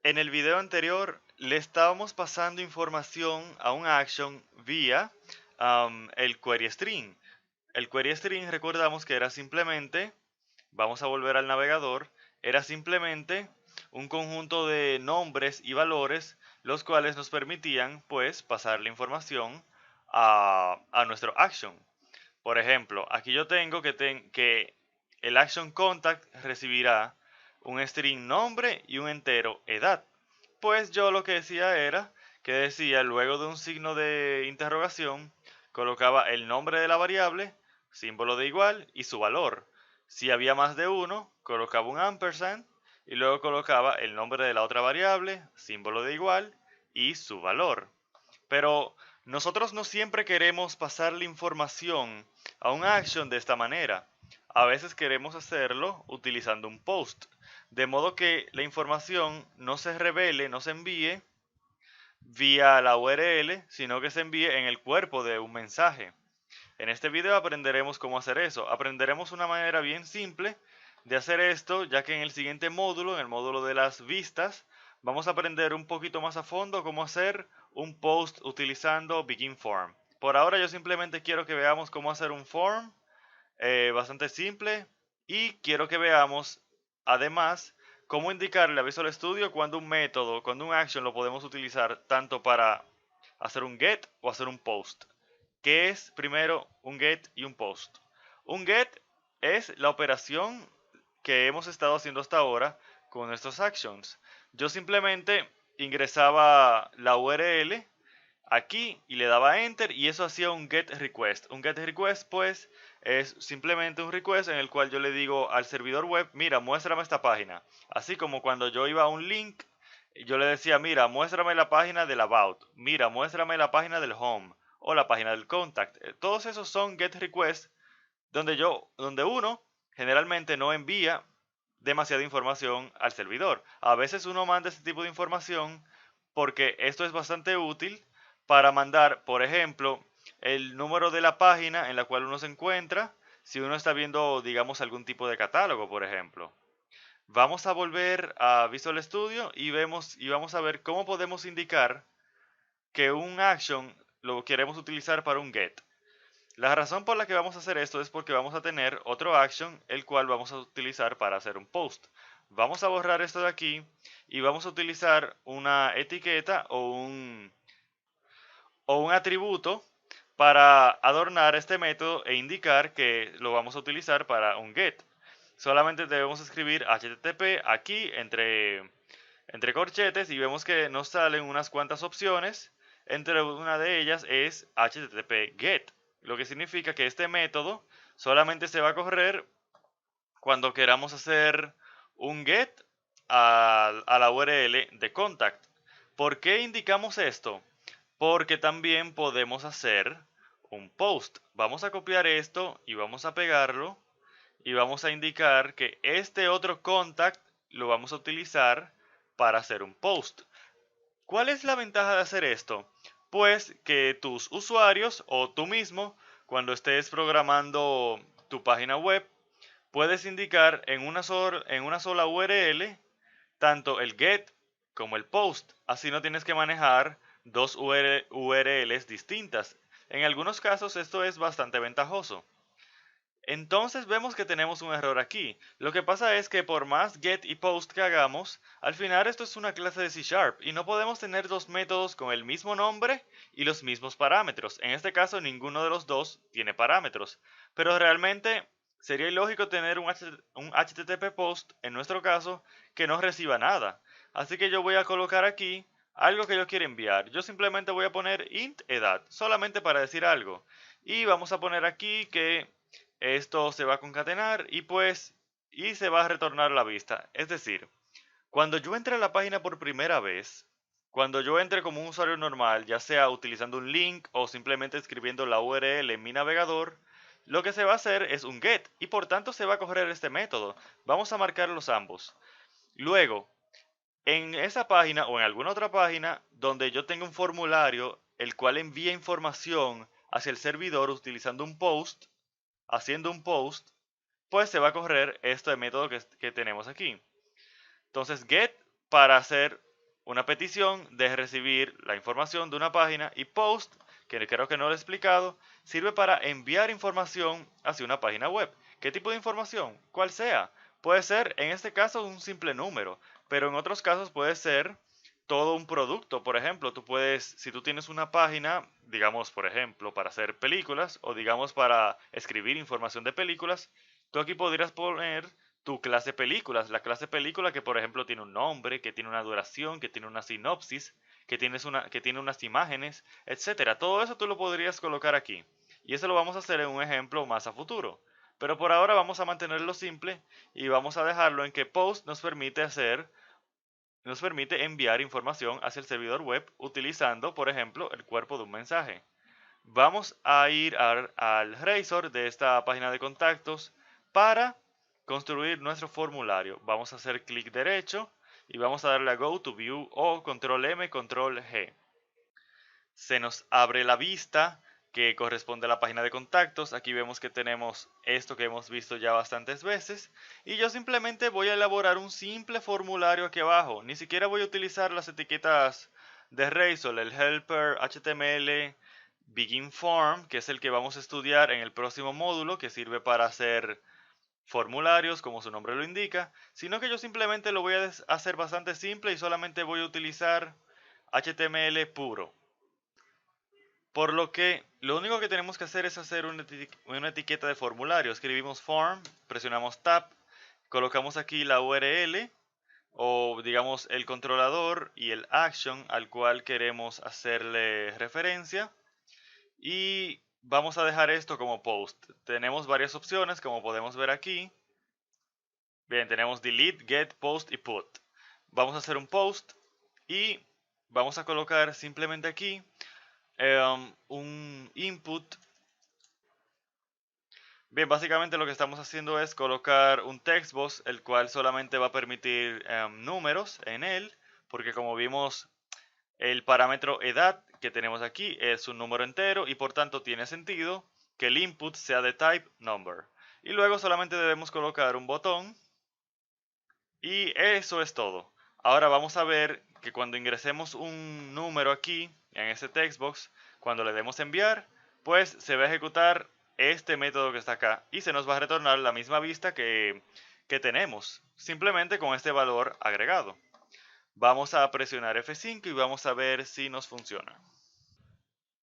En el video anterior le estábamos pasando información a un action vía el query string. El query string recordamos que era simplemente, vamos a volver al navegador, era simplemente un conjunto de nombres y valores los cuales nos permitían pues pasar la información a nuestro action. Por ejemplo, aquí yo tengo que el action contact recibirá un string nombre y un entero edad. Pues yo lo que decía era que decía luego de un signo de interrogación, colocaba el nombre de la variable, símbolo de igual y su valor. Si había más de uno, colocaba un ampersand y luego colocaba el nombre de la otra variable, símbolo de igual y su valor. Pero nosotros no siempre queremos pasar la información a un action de esta manera. A veces queremos hacerlo utilizando un post, de modo que la información no se revele, no se envíe vía la URL, sino que se envíe en el cuerpo de un mensaje. En este video aprenderemos cómo hacer eso. Aprenderemos una manera bien simple de hacer esto, ya que en el siguiente módulo, en el módulo de las vistas, vamos a aprender un poquito más a fondo cómo hacer un post utilizando Begin Form. Por ahora yo simplemente quiero que veamos cómo hacer un form bastante simple y quiero que veamos además cómo indicarle a Visual Studio cuando un método, cuando un action lo podemos utilizar tanto para hacer un get o hacer un post. ¿Qué es primero un get y un post? Un get es la operación que hemos estado haciendo hasta ahora con nuestros actions. Yo simplemente ingresaba la URL aquí y le daba enter y eso hacía un get request. Un get request pues es simplemente un request en el cual yo le digo al servidor web, mira, muéstrame esta página. Así como cuando yo iba a un link, yo le decía, mira, muéstrame la página del about, mira, muéstrame la página del home o la página del contact. Todos esos son get requests donde uno generalmente no envía demasiada información al servidor. A veces uno manda este tipo de información porque esto es bastante útil para mandar, por ejemplo, el número de la página en la cual uno se encuentra, si uno está viendo, digamos, algún tipo de catálogo, por ejemplo. Vamos a volver a Visual Studio y vamos a ver cómo podemos indicar que un action lo queremos utilizar para un get. La razón por la que vamos a hacer esto es porque vamos a tener otro action el cual vamos a utilizar para hacer un post. Vamos a borrar esto de aquí y vamos a utilizar una etiqueta o un atributo para adornar este método e indicar que lo vamos a utilizar para un get. Solamente debemos escribir HTTP aquí entre corchetes y vemos que nos salen unas cuantas opciones. Entre una de ellas es HTTP GET, lo que significa que este método solamente se va a correr cuando queramos hacer un GET a la URL de contact. ¿Por qué indicamos esto? Porque también podemos hacer un post. Vamos a copiar esto y vamos a pegarlo y vamos a indicar que este otro contact lo vamos a utilizar para hacer un post. ¿Cuál es la ventaja de hacer esto? Pues que tus usuarios o tú mismo, cuando estés programando tu página web, puedes indicar en una sola URL tanto el get como el post. Así no tienes que manejar dos URLs distintas. En algunos casos esto es bastante ventajoso. Entonces vemos que tenemos un error aquí. Lo que pasa es que por más get y post que hagamos, al final esto es una clase de C# y no podemos tener dos métodos con el mismo nombre y los mismos parámetros. En este caso ninguno de los dos tiene parámetros. Pero realmente sería ilógico tener un HTTP post, en nuestro caso, que no reciba nada. Así que yo voy a colocar aquí algo que yo quiero enviar. Yo simplemente voy a poner int edad, solamente para decir algo. Y vamos a poner aquí que esto se va a concatenar y se va a retornar la vista. Es decir, cuando yo entre a la página por primera vez, cuando yo entre como un usuario normal, ya sea utilizando un link o simplemente escribiendo la URL en mi navegador, lo que se va a hacer es un get y por tanto se va a correr este método. Vamos a marcarlos ambos. Luego, en esa página o en alguna otra página donde yo tenga un formulario el cual envía información hacia el servidor utilizando un post, haciendo un post, pues se va a correr este método que tenemos aquí. Entonces get para hacer una petición de recibir la información de una página, y post, que creo que no lo he explicado, sirve para enviar información hacia una página web. ¿Qué tipo de información? Cual sea. Puede ser, en este caso, un simple número, pero en otros casos puede ser todo un producto. Por ejemplo, tú puedes, si tú tienes una página, digamos, por ejemplo, para hacer películas o digamos para escribir información de películas, tú aquí podrías poner tu clase películas, la clase película que por ejemplo tiene un nombre, que tiene una duración, que tiene una sinopsis, que tiene unas imágenes, etcétera. Todo eso tú lo podrías colocar aquí. Y eso lo vamos a hacer en un ejemplo más a futuro. Pero por ahora vamos a mantenerlo simple y vamos a dejarlo en que post nos permite enviar información hacia el servidor web utilizando, por ejemplo, el cuerpo de un mensaje. Vamos a ir al Razor de esta página de contactos para construir nuestro formulario. Vamos a hacer clic derecho y vamos a darle a Go to View o Control M, Control G. Se nos abre la vista que corresponde a la página de contactos. Aquí vemos que tenemos esto que hemos visto ya bastantes veces. Y yo simplemente voy a elaborar un simple formulario aquí abajo. Ni siquiera voy a utilizar las etiquetas de Razor, el helper, HTML, begin form, que es el que vamos a estudiar en el próximo módulo, que sirve para hacer formularios, como su nombre lo indica, sino que yo simplemente lo voy a hacer bastante simple y solamente voy a utilizar HTML puro. Por lo que lo único que tenemos que hacer es hacer una etiqueta de formulario. Escribimos form, presionamos tab, colocamos aquí la URL o digamos el controlador y el action al cual queremos hacerle referencia. Y vamos a dejar esto como post. Tenemos varias opciones como podemos ver aquí. Bien, tenemos delete, get, post y put. Vamos a hacer un post y vamos a colocar simplemente aquí un input. Bien, básicamente lo que estamos haciendo es colocar un textbox, el cual solamente va a permitir números en él, porque como vimos el parámetro edad que tenemos aquí es un número entero y por tanto tiene sentido que el input sea de type number. Y luego solamente debemos colocar un botón y eso es todo. Ahora vamos a ver que cuando ingresemos un número aquí en ese textbox, cuando le demos enviar, pues se va a ejecutar este método que está acá y se nos va a retornar la misma vista que tenemos, simplemente con este valor agregado. Vamos a presionar F5 y vamos a ver si nos funciona.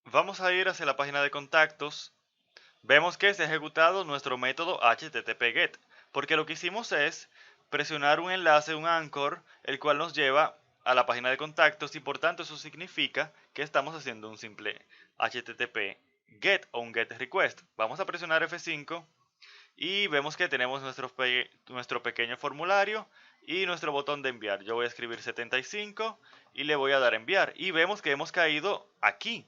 Vamos a ir hacia la página de contactos. Vemos que se ha ejecutado nuestro método HTTP-GET, porque lo que hicimos es presionar un enlace, un anchor, el cual nos lleva a la página de contactos y por tanto eso significa que estamos haciendo un simple HTTP-GET o un GET request. Vamos a presionar F5 y vemos que tenemos nuestro pequeño formulario y nuestro botón de enviar. Yo voy a escribir 75 y le voy a dar enviar y vemos que hemos caído aquí.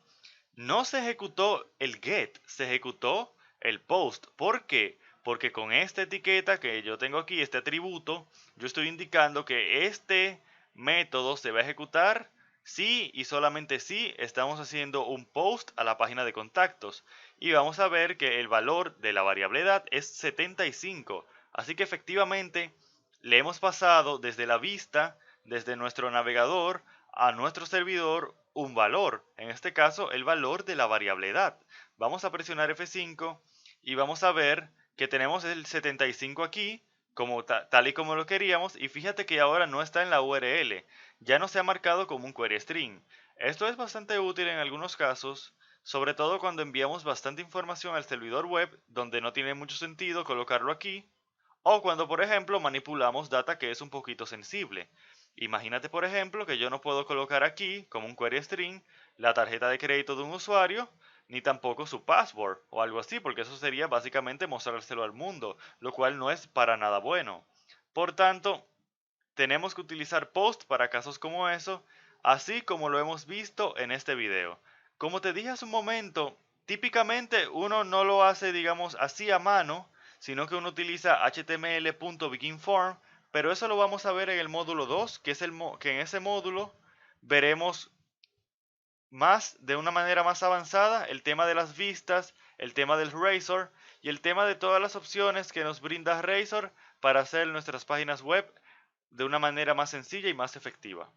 No se ejecutó el get, se ejecutó el post. ¿Por qué? Porque con esta etiqueta que yo tengo aquí, este atributo, yo estoy indicando que este método se va a ejecutar si y solamente si estamos haciendo un post a la página de contactos. Y vamos a ver que el valor de la variable edad es 75. Así que efectivamente le hemos pasado desde la vista, desde nuestro navegador, a nuestro servidor un valor, en este caso el valor de la variable edad. Vamos a presionar F5 y vamos a ver que tenemos el 75 aquí, como tal y como lo queríamos, y fíjate que ahora no está en la URL, ya no se ha marcado como un query string. Esto es bastante útil en algunos casos, sobre todo cuando enviamos bastante información al servidor web donde no tiene mucho sentido colocarlo aquí, o cuando por ejemplo manipulamos data que es un poquito sensible. Imagínate por ejemplo que yo no puedo colocar aquí como un query string la tarjeta de crédito de un usuario, ni tampoco su password o algo así, porque eso sería básicamente mostrárselo al mundo, lo cual no es para nada bueno. Por tanto, tenemos que utilizar post para casos como eso, así como lo hemos visto en este video. Como te dije hace un momento, típicamente uno no lo hace, digamos, así a mano, sino que uno utiliza html.beginForm, pero eso lo vamos a ver en el módulo 2, que es que en ese módulo veremos más de una manera más avanzada el tema de las vistas, el tema del Razor y el tema de todas las opciones que nos brinda Razor para hacer nuestras páginas web de una manera más sencilla y más efectiva.